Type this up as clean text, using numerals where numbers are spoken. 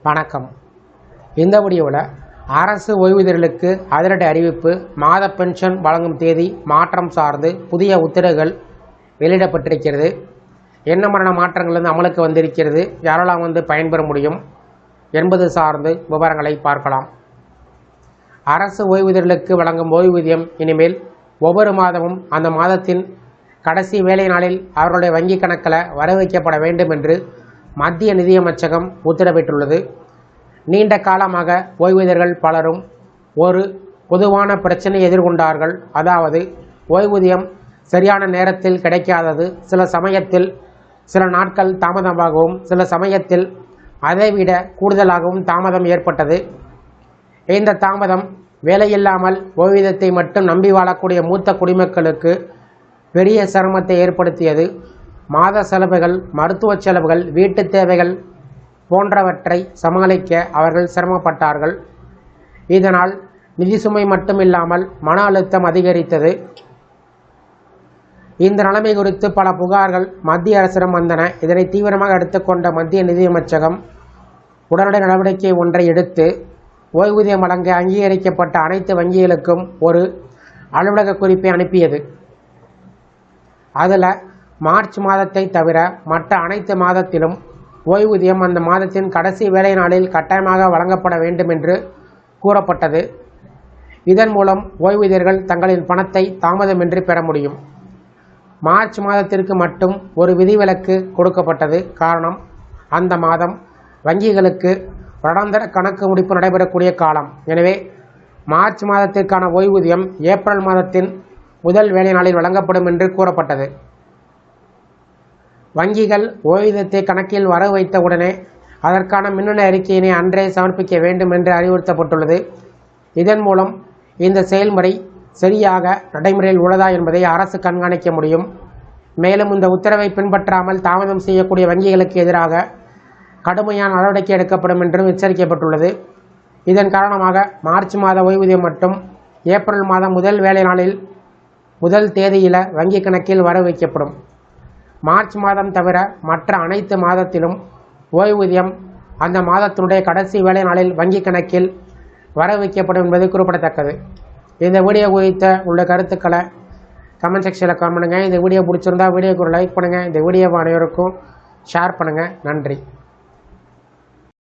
வணக்கம். இந்த வீடியோவில் அரசு ஓய்வூதியர்களுக்கு அதிரடி அறிவிப்பு, மாத பென்ஷன் வழங்கும் தேதி மாற்றம் சார்ந்து புதிய உத்தரவுகள் வெளியிடப்பட்டிருக்கிறது. என்ன மாதிரியான மாற்றங்கள் அமலுக்கு வந்திருக்கிறது, யாரெல்லாம் பயன்பெற முடியும் என்பது சார்ந்து விவரங்களை பார்க்கலாம். அரசு ஓய்வூதியர்களுக்கு வழங்கும் ஓய்வூதியம் இனிமேல் ஒவ்வொரு மாதமும் அந்த மாதத்தின் கடைசி வேலை நாளில் அவர்களுடைய வங்கிக் கணக்கில் வரவைக்கப்பட வேண்டும் என்று மத்திய நிதியமைச்சகம் உத்தரவிட்டுள்ளது. நீண்ட காலமாக ஓய்வூதியர்கள் பலரும் ஒரு பொதுவான பிரச்சனையை எதிர்கொண்டார்கள். அதாவது ஓய்வூதியம் சரியான நேரத்தில் கிடைக்காதது. சில சமயத்தில் சில நாட்கள் தாமதமாகவும், சில சமயத்தில் அதைவிட கூடுதலாகவும் தாமதம் ஏற்பட்டது. இந்த தாமதம் வேலையில்லாமல் ஓய்வூதியத்தை மட்டும் நம்பி வாழக்கூடிய மூத்த குடிமக்களுக்கு பெரிய சிரமத்தை ஏற்படுத்தியது. மாத செலவுகள், மருத்துவ செலவுகள், வீட்டு தேவைகள் போன்றவற்றை சமாளிக்க அவர்கள் சிரமப்பட்டார்கள். இதனால் நிதி சுமை மட்டுமில்லாமல் மன அழுத்தம் அதிகரித்தது. இந்த நிலைமை குறித்து பல புகார்கள் மத்திய அரசிடம் வந்தன. இதனை தீவிரமாக எடுத்துக்கொண்ட மத்திய நிதியமைச்சகம் உடனடி நடவடிக்கை ஒன்றை எடுத்து ஓய்வூதியம் வழங்க அங்கீகரிக்கப்பட்ட அனைத்து வங்கிகளுக்கும் ஒரு அலுவலக குறிப்பை அனுப்பியது. அதில் மார்ச் மாதத்தை தவிர மற்ற அனைத்து மாதத்திலும் ஓய்வூதியம் அந்த மாதத்தின் கடைசி வேலை நாளில் கட்டாயமாக வழங்கப்பட வேண்டும் என்று கூறப்பட்டது. இதன் மூலம் ஓய்வூதியர்கள் தங்களின் பணத்தை தாமதமின்றி பெற முடியும். மார்ச் மாதத்திற்கு மட்டும் ஒரு விதிவிலக்கு கொடுக்கப்பட்டது. காரணம், அந்த மாதம் வங்கிகளுக்கு வருடாந்திர கணக்கு முடிப்பு நடைபெறக்கூடிய காலம். எனவே மார்ச் மாதத்திற்கான ஓய்வூதியம் ஏப்ரல் மாதத்தின் முதல் வேலை நாளில் வழங்கப்படும் என்று கூறப்பட்டது. வங்கிகள் ஓய்வூதியத்தை கணக்கில் வரவு வைத்த உடனே அதற்கான மின்னணு அறிக்கையினை அன்றே சமர்ப்பிக்க வேண்டும் என்று அறிவுறுத்தப்பட்டுள்ளது. இதன் மூலம் இந்த செயல்முறை சரியாக நடைமுறையில் உள்ளதா என்பதை அரசு கண்காணிக்க முடியும். மேலும் இந்த உத்தரவை பின்பற்றாமல் தாமதம் செய்யக்கூடிய வங்கிகளுக்கு எதிராக கடுமையான நடவடிக்கை எடுக்கப்படும் என்றும் எச்சரிக்கப்பட்டுள்ளது. இதன் காரணமாக மார்ச் மாத ஓய்வூதியம் மட்டும் ஏப்ரல் மாதம் முதல் வேலை நாளில் முதல் தேதியில் வங்கி கணக்கில் வரவு வைக்கப்படும். மார்ச் மாதம் தவிர மற்ற அனைத்து மாதத்திலும் ஓய்வூதியம் அந்த மாதத்தினுடைய கடைசி வேலை நாளில் வங்கி கணக்கில் வரவு வைக்கப்படும் என்பது குறிப்பிடத்தக்கது. இந்த வீடியோ குறித்த உள்ள கருத்துக்களை கமெண்ட் செக்ஷனில் கமெண்ட் பண்ணுங்கள். இந்த வீடியோ பிடிச்சிருந்தா வீடியோக்கு ஒரு லைக் பண்ணுங்கள். இந்த வீடியோ அனைவருக்கும் ஷேர் பண்ணுங்கள். நன்றி.